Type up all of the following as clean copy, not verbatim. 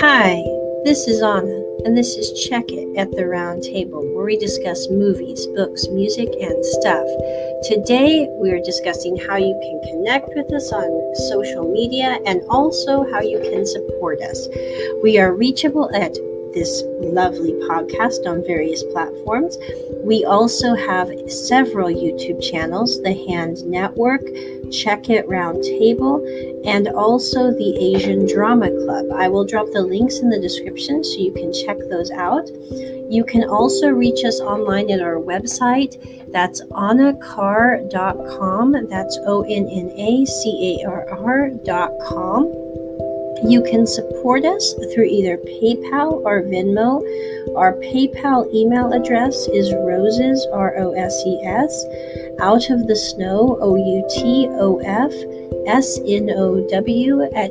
Hi, this is Anna, and this is Check It at the Round Table, where we discuss movies, books, music, and stuff. Today, we are discussing how you can connect with us on social media and also how you can support us. We are reachable at this lovely podcast on various platforms. We also have several YouTube channels, The Hand Network, Check It Round Table, and also the Asian Drama Club. I will drop the links in the description so you can check those out. You can also reach us online at our website. That's onnacarr.com. That's ONNACARR.com. You can support us through either PayPal or Venmo. Our PayPal email address is roses, ROSES, out of the snow, OUTOFSNOW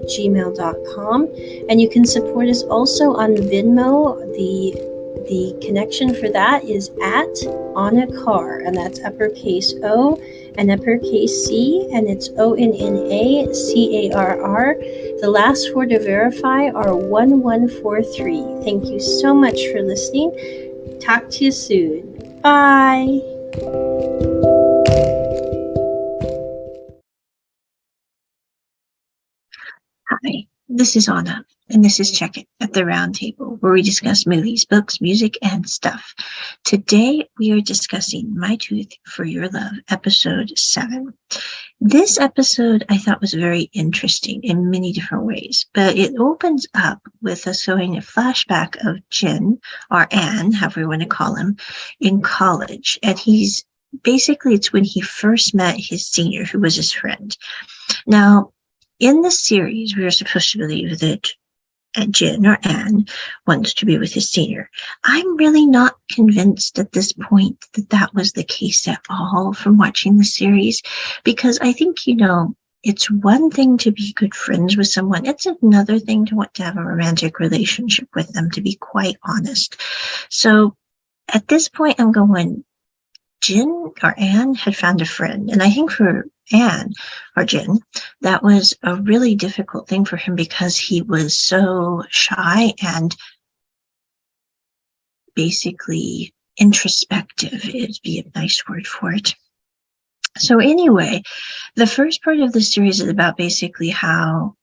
@gmail.com. And you can support us also on Venmo. The connection for that is at Anna Carr, and that's uppercase O and uppercase C, and it's ONNACARR. The last four to verify are 1143. Thank you so much for listening. Talk to you soon. Bye. Hi, this is Anna, and this is Check It at the Round Table, where we discuss movies, books, music, and stuff. Today, we are discussing My Tooth for Your Love, episode 7. This episode I thought was very interesting in many different ways, but it opens up with us showing a flashback of Jin, or An, however you want to call him, in college. And it's when he first met his senior, who was his friend. Now, in the series, we are supposed to believe that Jin, or An, wants to be with his senior. I'm really not convinced at this point that that was the case at all from watching the series, because I think, it's one thing to be good friends with someone. It's another thing to want to have a romantic relationship with them, to be quite honest. So at this point, I'm going, Jin or An had found a friend. And I think for An or Jin, that was a really difficult thing for him because he was so shy and basically introspective. It'd be a nice word for it. So anyway, the first part of the series is about basically how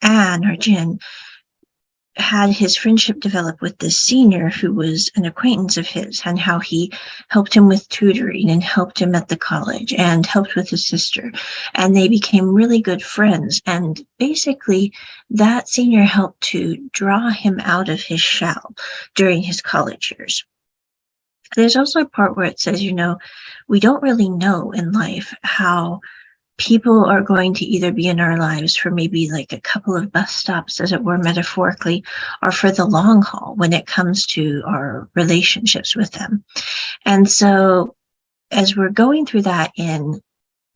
An or Jin had his friendship develop with this senior who was an acquaintance of his, and how he helped him with tutoring and helped him at the college and helped with his sister. And they became really good friends. And basically that senior helped to draw him out of his shell during his college years. There's also a part where it says, we don't really know in life how people are going to either be in our lives for maybe like a couple of bus stops, as it were, metaphorically, or for the long haul when it comes to our relationships with them. And so as we're going through that in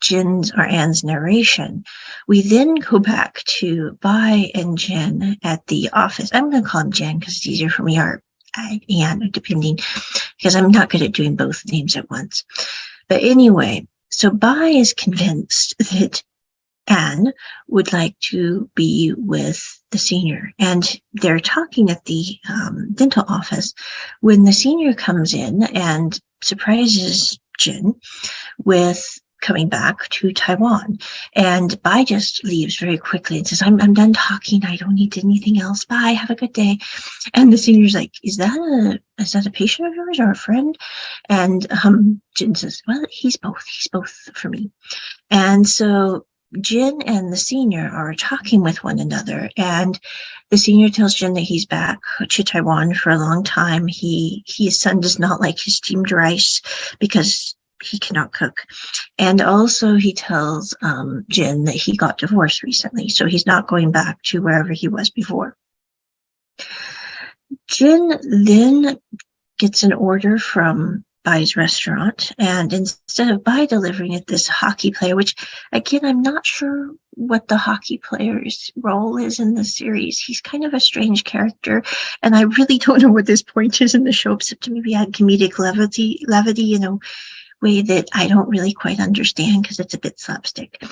Jin's or An's narration, we then go back to Bai and Jin at the office. I'm going to call him Jin because it's easier for me, or Anne, depending, because I'm not good at doing both names at once. But anyway, so Bai is convinced that An would like to be with the senior, and they're talking at the dental office when the senior comes in and surprises Jin with coming back to Taiwan. And Bai just leaves very quickly and says, I'm done talking. I don't need anything else. Bye. Have a good day. And the senior's like, is that a patient of yours or a friend? And Jin says, well, he's both for me. And so Jin and the senior are talking with one another, and the senior tells Jin that he's back to Taiwan for a long time. His son does not like his steamed rice because he cannot cook. And also he tells Jin that he got divorced recently, so he's not going back to wherever he was before. Jin then gets an order from Bai's restaurant, and instead of Bai delivering it, this hockey player, which again, I'm not sure what the hockey player's role is in the series. He's kind of a strange character, and I really don't know what this point is in the show, except to maybe add comedic levity, way that I don't really quite understand because it's a bit slapstick.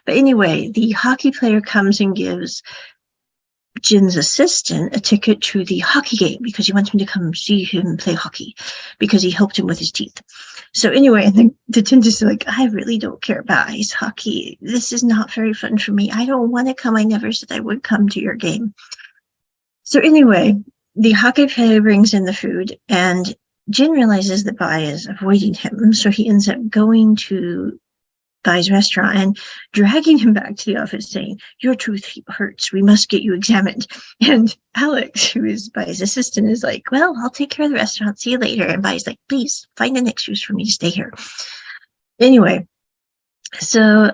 But anyway, the hockey player comes and gives Jin's assistant a ticket to the hockey game because he wants me to come see him play hockey because he helped him with his teeth. So anyway, and the dentist is like, I really don't care about ice hockey. This is not very fun for me. I don't want to come. I never said I would come to your game. So anyway, the hockey player brings in the food, and Jin realizes that Bai is avoiding him. So he ends up going to Bai's restaurant and dragging him back to the office saying, your tooth hurts. We must get you examined. And Alex, who is Bai's assistant, is like, well, I'll take care of the restaurant. See you later. And Bai's like, please find an excuse for me to stay here. Anyway, so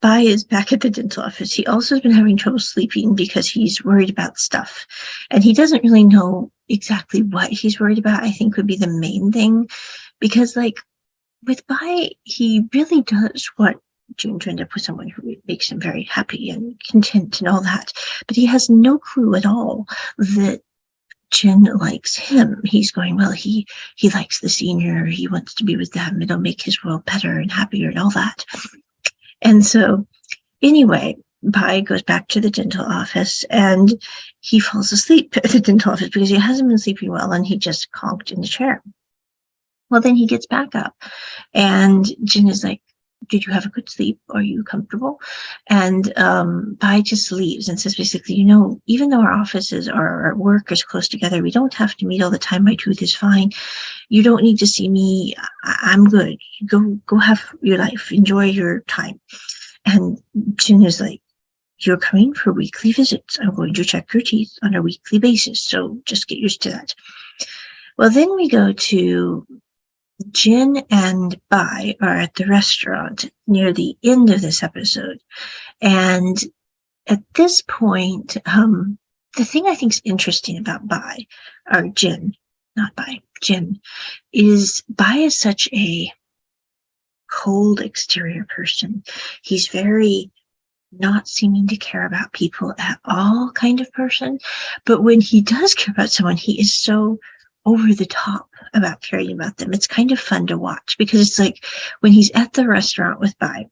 Bai is back at the dental office. He also has been having trouble sleeping because he's worried about stuff. And he doesn't really know exactly what he's worried about, I think would be the main thing. Because, like, with Bai, he really does want Jin to end up with someone who makes him very happy and content and all that. But he has no clue at all that Jin likes him. He's going, well, he likes the senior. He wants to be with them. It'll make his world better and happier and all that. And so, anyway, Bai goes back to the dental office and he falls asleep at the dental office because he hasn't been sleeping well and he just conked in the chair. Well, then he gets back up and Jin is like, did you have a good sleep? Are you comfortable? And Bai just leaves and says basically, even though our offices or our work is close together, we don't have to meet all the time. My tooth is fine. You don't need to see me. I'm good. Go have your life. Enjoy your time. And Jin is like, you're coming for weekly visits. I'm going to check your teeth on a weekly basis. So just get used to that. Well, then we go to Jin and Bai are at the restaurant near the end of this episode. And at this point, the thing I think is interesting about Bai, or Jin, not Bai, Jin, is Bai is such a cold exterior person. He's very not seeming to care about people at all kind of person. But when he does care about someone, he is so over the top about caring about them. It's kind of fun to watch because it's like when he's at the restaurant with Bai,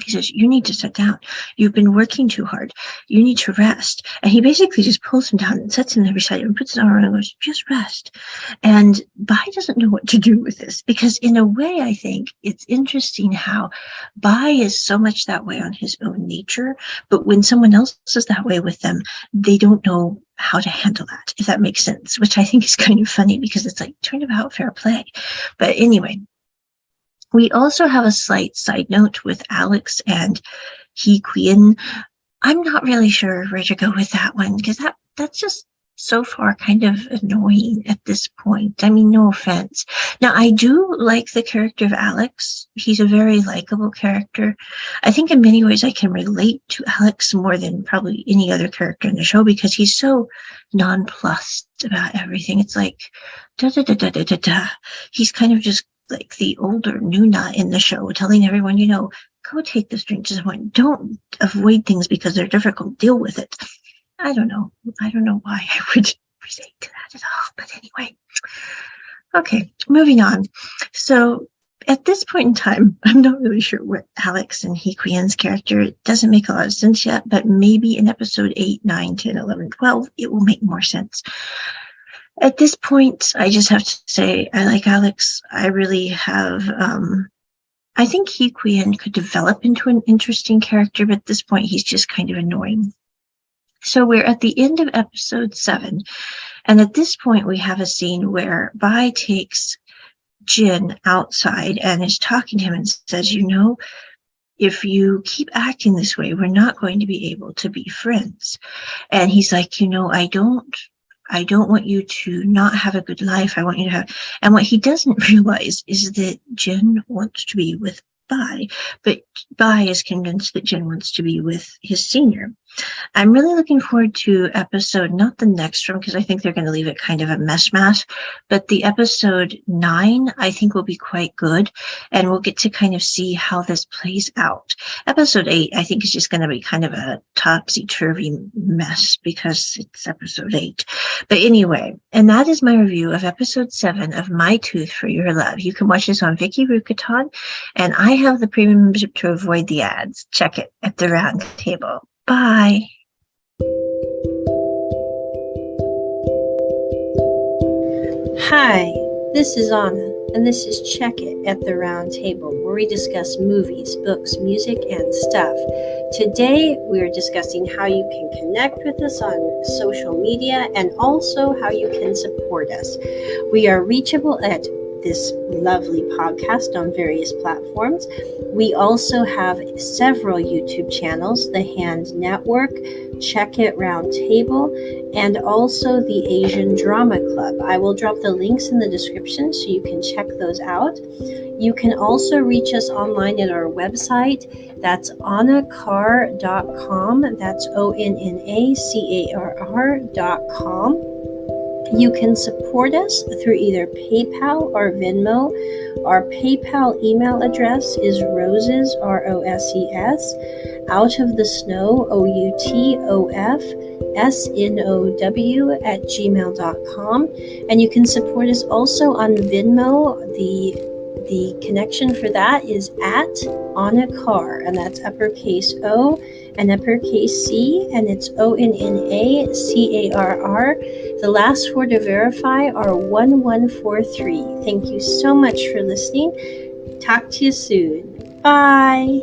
he says, you need to sit down. You've been working too hard. You need to rest. And he basically just pulls him down and sets him there beside him and puts his arm around him and goes, just rest. And Bai doesn't know what to do with this because in a way, I think it's interesting how Bai is so much that way on his own nature. But when someone else is that way with them, they don't know how to handle that, if that makes sense, which I think is kind of funny because it's like turnabout fair play. But anyway, we also have a slight side note with Alex and Hee Kwin. I'm not really sure where to go with that one because that's just so far kind of annoying at this point. I mean, no offense. Now, I do like the character of Alex. He's a very likable character. I think in many ways I can relate to Alex more than probably any other character in the show because he's so nonplussed about everything. It's like, da-da-da-da-da-da-da. He's kind of just like the older Nuna in the show, telling everyone, go take this drink to someone. Don't avoid things because they're difficult. Deal with it. I don't know why I would relate to that at all. But anyway, okay, moving on. So at this point in time, I'm not really sure what Alex and Hee Kwin's character, it doesn't make a lot of sense yet, but maybe in episode 8, 9, 10, 11, 12, it will make more sense. At this point, I just have to say, I like Alex. I really have, I think Hee Kwin could develop into an interesting character, but at this point, he's just kind of annoying. So we're at the end of episode 7. And at this point, we have a scene where Bai takes Jin outside and is talking to him and says, if you keep acting this way, we're not going to be able to be friends. And he's like, I don't want you to not have a good life. I want you to have, and what he doesn't realize is that Jin wants to be with Bai, but Bai is convinced that Jin wants to be with his senior. I'm really looking forward to episode, not the next one, because I think they're going to leave it kind of a mess, but the episode 9, I think will be quite good, and we'll get to kind of see how this plays out. Episode 8, I think is just going to be kind of a topsy-turvy mess because it's episode 8. But anyway, and that is my review of episode 7 of My Tooth for Your Love. You can watch this on Vicky Rukaton, and I have the premium membership to avoid the ads. Check it at the round table. Bye. Hi, this is Anna, and this is Check It at the Round Table, where we discuss movies, books, music, and stuff. Today, we are discussing how you can connect with us on social media and also how you can support us. We are reachable at this lovely podcast on various platforms. We also have several YouTube channels, The Hand Network, Check It Round Table, and also the Asian Drama Club. I will drop the links in the description so you can check those out. You can also reach us online at our website. That's onnacarr.com. That's ONNACARR.com. You can support us through either PayPal or Venmo. Our PayPal email address is roses, ROSES, out of the snow, OUTOFSNOW @gmail.com. And you can support us also on Venmo. The connection for that is at Anna Carr, and that's uppercase O and uppercase C, and it's ONNACARR. The last four to verify are 1143. Thank you so much for listening. Talk to you soon. Bye.